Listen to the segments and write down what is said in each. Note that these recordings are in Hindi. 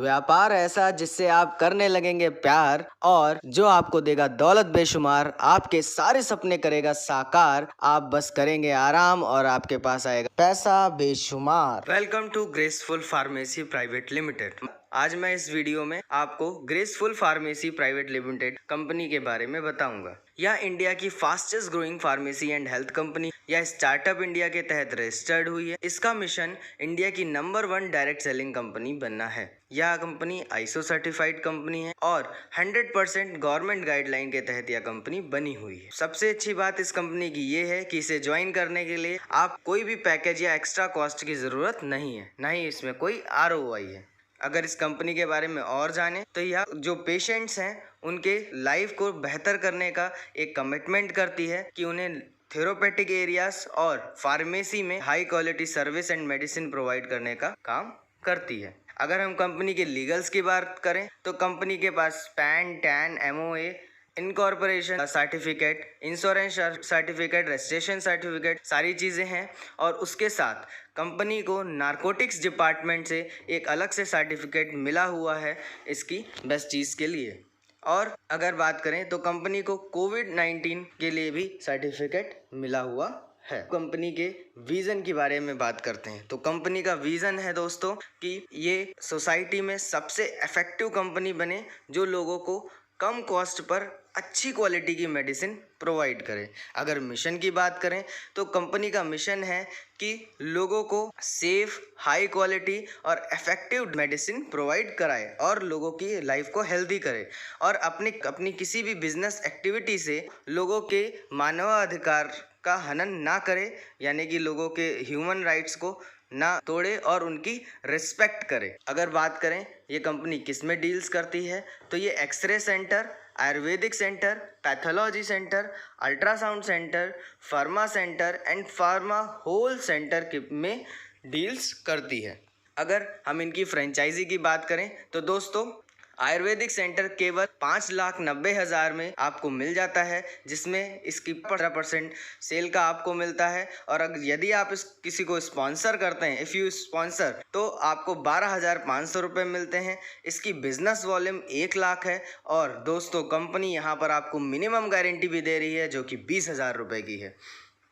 व्यापार ऐसा जिससे आप करने लगेंगे प्यार और जो आपको देगा दौलत बेशुमार, आपके सारे सपने करेगा साकार। आप बस करेंगे आराम और आपके पास आएगा पैसा बेशुमार। Welcome to graceful pharmacy private limited. आज मैं इस वीडियो में आपको graceful pharmacy private limited company के बारे में बताऊंगा। यह इंडिया की fastest growing pharmacy and health company या स्टार्टअप इंडिया के तहत रजिस्टर्ड हुई है। इसका मिशन इंडिया की नंबर 1 डायरेक्ट सेलिंग कंपनी बनना है। यह कंपनी आईएसओ सर्टिफाइड कंपनी है और 100% गवर्नमेंट गाइडलाइन के तहत यह कंपनी बनी हुई है। सबसे अच्छी बात इस कंपनी की ये है कि इसे ज्वाइन करने के लिए आप कोई भी पैकेज या एक्स्ट्रा कॉस्ट की जरूरत नहीं है, ना ही इसमें कोई ROI है। अगर इस कंपनी के बारे में और जाने तो यह जो पेशेंट्स हैं उनके लाइफ को बेहतर करने का एक कमिटमेंट करती है कि उन्हें थेरोपेटिक एरियाज और फार्मेसी में high quality service and medicine provide करने का काम करती है। अगर हम कंपनी के लीगल्स की बात करें तो कंपनी के पास PAN, TAN, MOA, incorporation certificate, insurance certificate, registration certificate सारी चीज़ें हैं और उसके साथ कंपनी को नारकोटिक्स डिपार्टमेंट से एक अलग से सर्टिफिकेट मिला हुआ है इसकी बेस्ट चीज़ के लिए। और अगर बात करें तो कंपनी को कोविड-19 के लिए भी सर्टिफिकेट मिला हुआ है। कंपनी के विजन के बारे में बात करते हैं तो कंपनी का विजन है दोस्तों कि ये सोसाइटी में सबसे इफेक्टिव कंपनी बने जो लोगों को कम कॉस्ट पर अच्छी क्वालिटी की मेडिसिन प्रोवाइड करे। अगर मिशन की बात करें तो कंपनी का मिशन है कि लोगों को सेफ, हाई क्वालिटी और इफेक्टिव मेडिसिन प्रोवाइड कराए और लोगों की लाइफ को हेल्दी करे और अपनी किसी भी बिजनेस एक्टिविटी से लोगों के मानवाधिकार का हनन ना करे, यानी कि लोगों के ह्यूमन राइट्स को ना तोड़े और उनकी रिस्पेक्ट करे। अगर बात करें ये कंपनी किस में डील्स करती है तो ये X ray centre, ayurvedic centre, pathology centre, ultrasound centre, pharma centre and pharma whole centre में डील्स करती है। अगर हम इनकी फ्रेंचाइजी की बात करें तो दोस्तों आयुर्वेदिक सेंटर केवल 5,90,000 में आपको मिल जाता है, जिसमें इसकी 15% सेल का आपको मिलता है। और अगर यदि आप किसी को स्पॉन्सर करते हैं, इफ़ यू स्पॉन्सर, तो आपको 12,500 रुपये मिलते हैं। इसकी बिजनेस वॉल्यूम 1 लाख है और दोस्तों कंपनी यहाँ पर आपको मिनिमम गारंटी भी दे रही है जो कि 20,000 रुपये की है।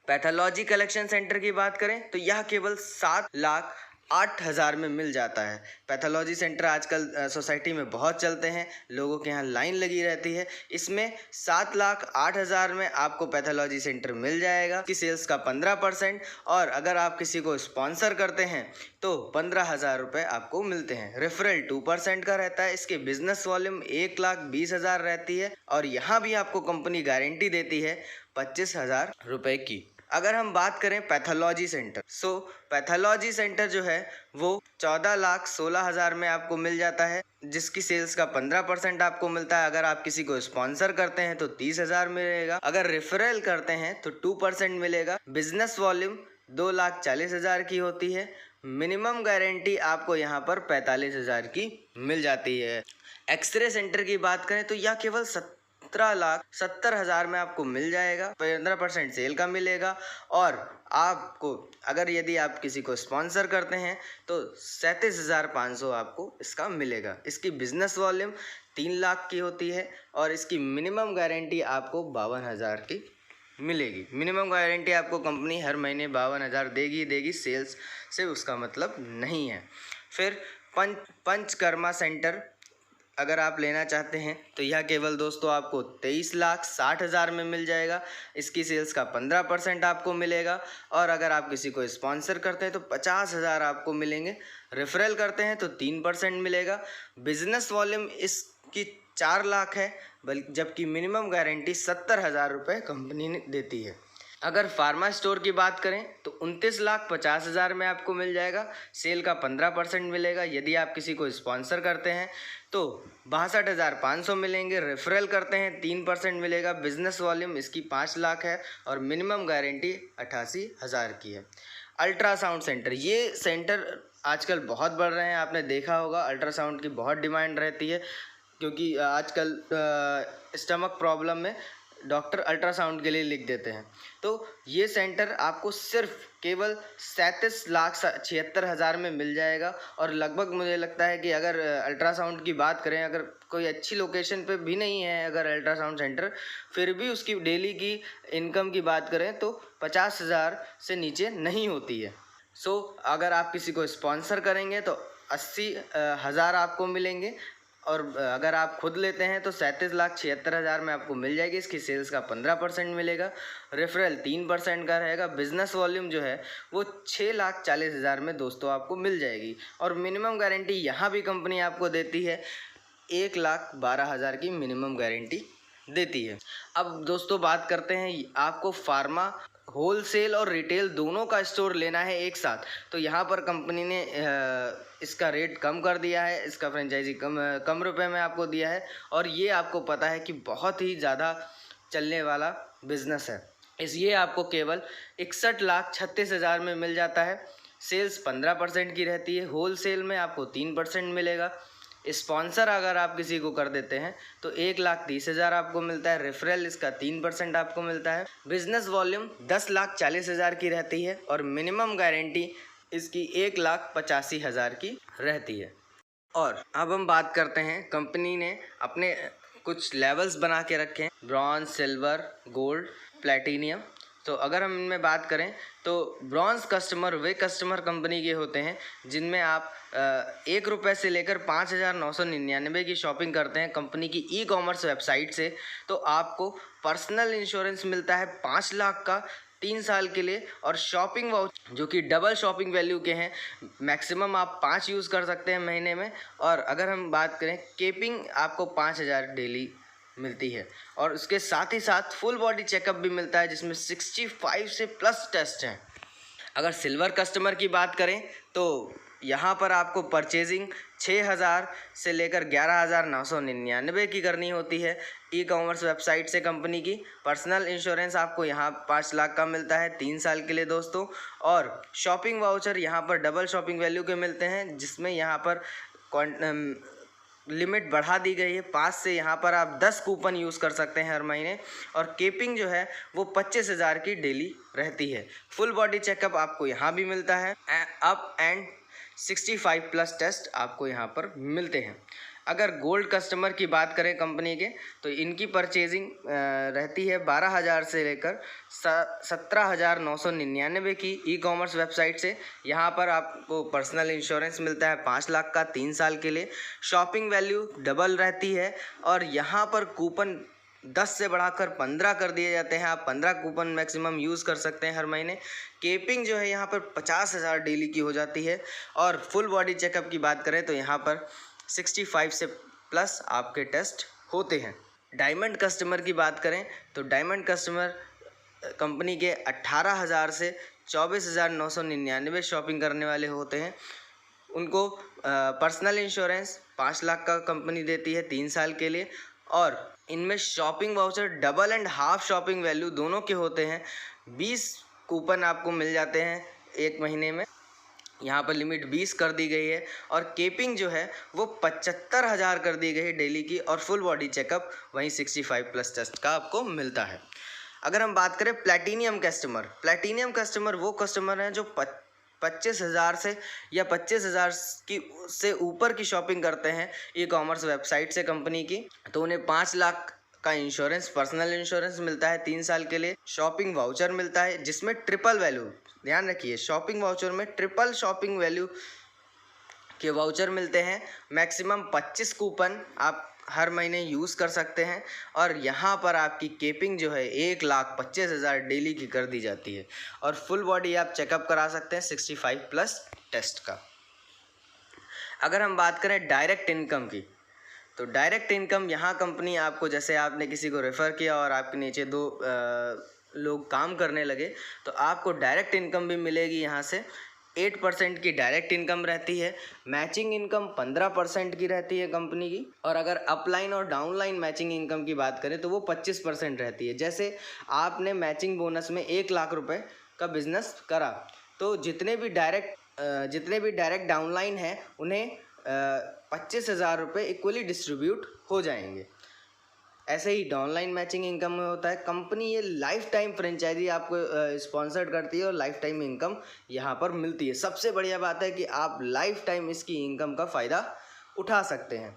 पैथोलॉजी कलेक्शन सेंटर की बात करें तो यह केवल 7,08,000 में मिल जाता है। पैथोलॉजी सेंटर आजकल सोसाइटी में बहुत चलते हैं, लोगों के यहाँ लाइन लगी रहती है। इसमें 7,08,000 में आपको पैथोलॉजी सेंटर मिल जाएगा कि सेल्स का 15%। और अगर आप किसी को स्पॉन्सर करते हैं तो 15,000 रुपये आपको मिलते हैं। रेफरल 2% का रहता है। इसके बिजनेस वॉल्यूम 1,20,000 रहती है और यहाँ भी आपको कंपनी गारंटी देती है 25,000 रुपये की। अगर हम बात करें पैथोलॉजी सेंटर, पैथोलॉजी सेंटर जो है वो 14,16,000 में आपको मिल जाता है, जिसकी सेल्स का 15% आपको मिलता है। अगर आप किसी को स्पॉन्सर करते हैं तो 30,000 मिलेगा। अगर रेफरल करते हैं तो 2% मिलेगा। बिजनेस वॉल्यूम 2,40,000 की होती है। मिनिमम गारंटी आपको यहाँ पर 45,000 की मिल जाती है। एक्सरे सेंटर की बात करें तो यह केवल 17,70,000 में आपको मिल जाएगा। 15% सेल का मिलेगा और आपको अगर यदि आप किसी को स्पॉन्सर करते हैं तो 37,500 आपको इसका मिलेगा। इसकी बिजनेस वॉल्यूम 3 लाख की होती है और इसकी मिनिमम गारंटी आपको 52,000 की मिलेगी। मिनिमम गारंटी आपको कंपनी हर महीने 52,000 देगी, सेल्स से उसका मतलब नहीं है। फिर पंचकर्मा सेंटर अगर आप लेना चाहते हैं तो यह केवल दोस्तों आपको 23,60,000 में मिल जाएगा। इसकी सेल्स का 15% आपको मिलेगा और अगर आप किसी को स्पॉन्सर करते हैं तो 50,000 आपको मिलेंगे। रेफरल करते हैं तो 3% मिलेगा। बिजनेस वॉल्यूम इसकी 4 लाख है, जबकि मिनिमम गारंटी 70,000 रुपये कंपनी ने देती है। अगर फार्मा स्टोर की बात करें तो 29,50,000 में आपको मिल जाएगा। सेल का 15% मिलेगा। यदि आप किसी को स्पॉन्सर करते हैं तो 62,500 मिलेंगे। रेफरल करते हैं 3% मिलेगा। बिजनेस वॉल्यूम इसकी 5 लाख है और मिनिमम गारंटी 88,000 की है। अल्ट्रासाउंड सेंटर, ये सेंटर आजकल बहुत बढ़ रहे हैं। आपने देखा होगा अल्ट्रासाउंड की बहुत डिमांड रहती है क्योंकि आजकल स्टमक प्रॉब्लम में डॉक्टर अल्ट्रासाउंड के लिए लिख देते हैं। तो ये सेंटर आपको सिर्फ केवल 37,76,000 में मिल जाएगा। और लगभग मुझे लगता है कि अगर अल्ट्रासाउंड की बात करें, अगर कोई अच्छी लोकेशन पे भी नहीं है अगर अल्ट्रासाउंड सेंटर, फिर भी उसकी डेली की इनकम की बात करें तो 50,000 से नीचे नहीं होती है। सो अगर आप किसी को स्पॉन्सर करेंगे तो 80,000 आपको मिलेंगे, और अगर आप खुद लेते हैं तो 37,76,000 में आपको मिल जाएगी। इसकी सेल्स का 15% मिलेगा, रेफरल 3% का रहेगा। बिजनेस वॉल्यूम जो है वो 6,40,000 में दोस्तों आपको मिल जाएगी। और मिनिमम गारंटी यहाँ भी कंपनी आपको देती है, 1,12,000 की मिनिमम गारंटी देती है। अब दोस्तों बात करते हैं, आपको फार्मा होलसेल और रिटेल दोनों का स्टोर लेना है एक साथ, तो यहाँ पर कंपनी ने इसका रेट कम कर दिया है, इसका फ्रेंचाइजी कम रुपए में आपको दिया है। और ये आपको पता है कि बहुत ही ज़्यादा चलने वाला बिजनेस है। इसलिए आपको केवल 61,36,000 में मिल जाता है। सेल्स 15% की रहती है, होलसेल में आपको 3% मिलेगा। स्पॉन्सर अगर आप किसी को कर देते हैं तो 1,30,000 आपको मिलता है, रेफरल इसका 3% आपको मिलता है। बिजनेस वॉल्यूम 10,40,000 की रहती है और मिनिमम गारंटी इसकी 1,85,000 की रहती है। और अब हम बात करते हैं, कंपनी ने अपने कुछ लेवल्स बना के रखे हैं, ब्रॉन्ज, सिल्वर, गोल्ड, प्लेटिनियम। तो अगर हम इनमें बात करें तो ब्रॉन्ज कस्टमर वे कस्टमर कंपनी के होते हैं जिनमें आप 1 रुपये से लेकर 5,999 की शॉपिंग करते हैं कंपनी की ई कॉमर्स वेबसाइट से, तो आपको पर्सनल इंश्योरेंस मिलता है 5 लाख का 3 साल के लिए, और शॉपिंग वाउचर जो कि डबल शॉपिंग वैल्यू के हैं, मैक्सिमम आप 5 यूज़ कर सकते हैं महीने में। और अगर हम बात करें, केपिंग आपको 5,000 डेली मिलती है, और उसके साथ ही साथ फुल बॉडी चेकअप भी मिलता है जिसमें 65 से प्लस टेस्ट हैं। अगर सिल्वर कस्टमर की बात करें तो यहाँ पर आपको परचेजिंग 6,000 से लेकर 11,999 की करनी होती है ई कॉमर्स वेबसाइट से कंपनी की। पर्सनल इंश्योरेंस आपको यहाँ 5 लाख का मिलता है 3 साल के लिए दोस्तों। और शॉपिंग वाउचर यहाँ पर डबल शॉपिंग वैल्यू के मिलते हैं, जिसमें यहाँ पर लिमिट बढ़ा दी गई है 5 से, यहाँ पर आप 10 कूपन यूज़ कर सकते हैं हर महीने। और केपिंग जो है वो 25,000 की डेली रहती है। फुल बॉडी चेकअप आपको यहाँ भी मिलता है, अप एंड 65 प्लस टेस्ट आपको यहाँ पर मिलते हैं। अगर गोल्ड कस्टमर की बात करें कंपनी के, तो इनकी परचेजिंग रहती है 12,000 से लेकर 17,999 की ई कॉमर्स वेबसाइट से। यहाँ पर आपको पर्सनल इंश्योरेंस मिलता है 5 लाख का 3 साल के लिए। शॉपिंग वैल्यू डबल रहती है, और यहाँ पर कूपन 10 से बढ़ाकर 15 कर दिए जाते हैं। आप 15 कूपन मैक्सिमम यूज़ कर सकते हैं हर महीने। केपिंग जो है यहाँ पर 50,000 डेली की हो जाती है। और फुल बॉडी चेकअप की बात करें तो यहाँ पर 65 से प्लस आपके टेस्ट होते हैं। डायमंड कस्टमर की बात करें तो डायमंड कस्टमर कंपनी के 18,000 से 24,999 शॉपिंग करने वाले होते हैं। उनको पर्सनल इंश्योरेंस 5 लाख का कंपनी देती है 3 साल के लिए। और इनमें shopping voucher double and half shopping value दोनों के होते हैं। 20 कूपन आपको मिल जाते हैं एक महीने में, यहाँ पर लिमिट 20 कर दी गई है। और केपिंग जो है वो 75,000 कर दी गई है डेली की, और फुल बॉडी चेकअप वहीं 65 प्लस टेस्ट का आपको मिलता है। अगर हम बात करें प्लैटिनियम कस्टमर वो कस्टमर हैं जो 25,000 से या 25,000 की से ऊपर की शॉपिंग करते हैं ई कॉमर्स वेबसाइट से कंपनी की, तो उन्हें 5 लाख का इंश्योरेंस, पर्सनल इंश्योरेंस मिलता है 3 साल के लिए। शॉपिंग वाउचर मिलता है जिसमें ट्रिपल वैल्यू, ध्यान रखिए शॉपिंग वाउचर में ट्रिपल शॉपिंग वैल्यू के वाउचर मिलते हैं। मैक्सिमम 25 कूपन आप हर महीने यूज़ कर सकते हैं। और यहाँ पर आपकी केपिंग जो है 1,25,000 डेली की कर दी जाती है। और फुल बॉडी आप चेकअप करा सकते हैं 65 प्लस टेस्ट का। अगर हम बात करें डायरेक्ट इनकम की, तो डायरेक्ट इनकम यहाँ कंपनी आपको, जैसे आपने किसी को रेफ़र किया और आपके नीचे 2 लोग काम करने लगे, तो आपको डायरेक्ट इनकम भी मिलेगी यहाँ से। 8% की डायरेक्ट इनकम रहती है। मैचिंग इनकम 15% की रहती है कंपनी की। और अगर अपलाइन और डाउनलाइन मैचिंग इनकम की बात करें तो वो 25% रहती है। जैसे आपने मैचिंग बोनस में 1 लाख रुपए का बिजनेस करा, तो जितने भी डायरेक्ट डाउनलाइन हैं उन्हें 25,000 रुपये इक्वली डिस्ट्रीब्यूट हो जाएंगे। ऐसे ही ऑनलाइन मैचिंग इनकम में होता है, कंपनी ये लाइफ टाइम फ्रेंचाइजी आपको स्पॉन्सर्ड करती है और लाइफ टाइम इनकम यहाँ पर मिलती है। सबसे बढ़िया बात है कि आप लाइफ टाइम इसकी इनकम का फ़ायदा उठा सकते हैं।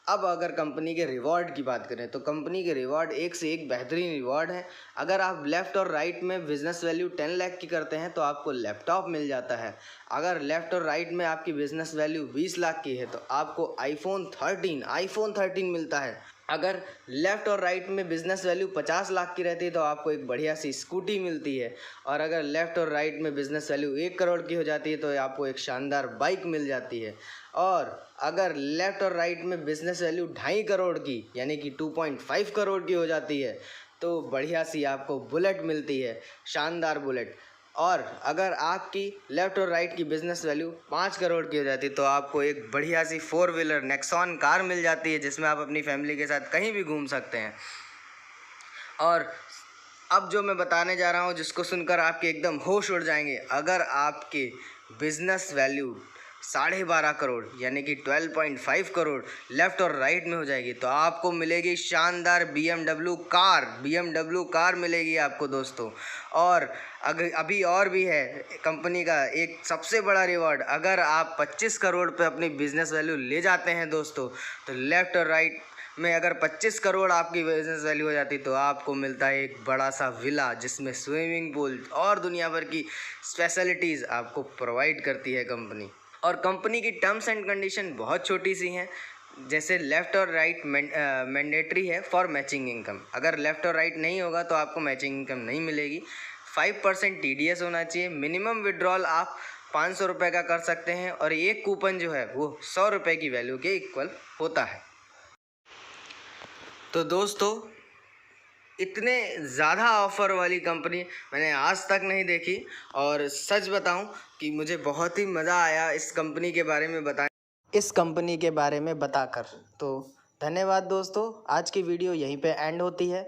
अब अगर कंपनी के रिवॉर्ड की बात करें तो कंपनी के रिवॉर्ड एक से एक बेहतरीन रिवॉर्ड है। अगर आप लेफ़्ट और राइट में बिज़नेस वैल्यू 10 लाख की करते हैं तो आपको लैपटॉप मिल जाता है। अगर लेफ़्ट और राइट में आपकी बिज़नेस वैल्यू 20 लाख की है तो आपको आईफोन 13 मिलता है। अगर लेफ़्ट और राइट में बिज़नेस वैल्यू 50 लाख की रहती है तो आपको एक बढ़िया सी स्कूटी मिलती है। और अगर लेफ़्ट और राइट में बिज़नेस वैल्यू 1 करोड़ की हो जाती है तो आपको एक शानदार बाइक मिल जाती है। और अगर लेफ़्ट और राइट में बिज़नेस वैल्यू 2.5 करोड़ की यानी कि 2.5 करोड़ की हो जाती है तो बढ़िया सी आपको बुलेट मिलती है, शानदार बुलेट। और अगर आपकी लेफ़्ट और राइट की बिज़नेस वैल्यू 5 करोड़ की हो जाती है तो आपको एक बढ़िया सी 4 व्हीलर नेक्सॉन कार मिल जाती है जिसमें आप अपनी फैमिली के साथ कहीं भी घूम सकते हैं। और अब जो मैं बताने जा रहा हूँ जिसको सुनकर आपके एकदम होश उड़ जाएंगे, अगर आपके बिज़नेस वैल्यू 12.5 करोड़ यानी कि 12.5 करोड़ लेफ़्ट और राइट में हो जाएगी तो आपको मिलेगी शानदार BMW कार मिलेगी आपको दोस्तों। और अगर अभी और भी है कंपनी का एक सबसे बड़ा रिवॉर्ड, अगर आप 25 करोड़ पे अपनी बिज़नेस वैल्यू ले जाते हैं दोस्तों तो लेफ़्ट और राइट में अगर 25 करोड़ आपकी बिज़नेस वैल्यू हो जाती तो आपको मिलता है एक बड़ा सा विला जिसमें स्विमिंग पूल और दुनिया भर की फैसिलिटीज़ आपको प्रोवाइड करती है कंपनी। और कंपनी की टर्म्स एंड कंडीशन बहुत छोटी सी हैं, जैसे लेफ़्ट और राइट मैंडेटरी है फॉर मैचिंग इनकम। अगर लेफ़्ट और राइट नहीं होगा तो आपको मैचिंग इनकम नहीं मिलेगी। 5% TDS होना चाहिए। मिनिमम विड्रॉल आप 500 रुपये का कर सकते हैं और एक कूपन जो है वो 100 रुपये की वैल्यू के इक्वल होता है। तो दोस्तों इतने ज़्यादा ऑफ़र वाली कंपनी मैंने आज तक नहीं देखी और सच बताऊं कि मुझे बहुत ही मज़ा आया इस कंपनी के बारे में बताकर। तो धन्यवाद दोस्तों, आज की वीडियो यहीं पे एंड होती है।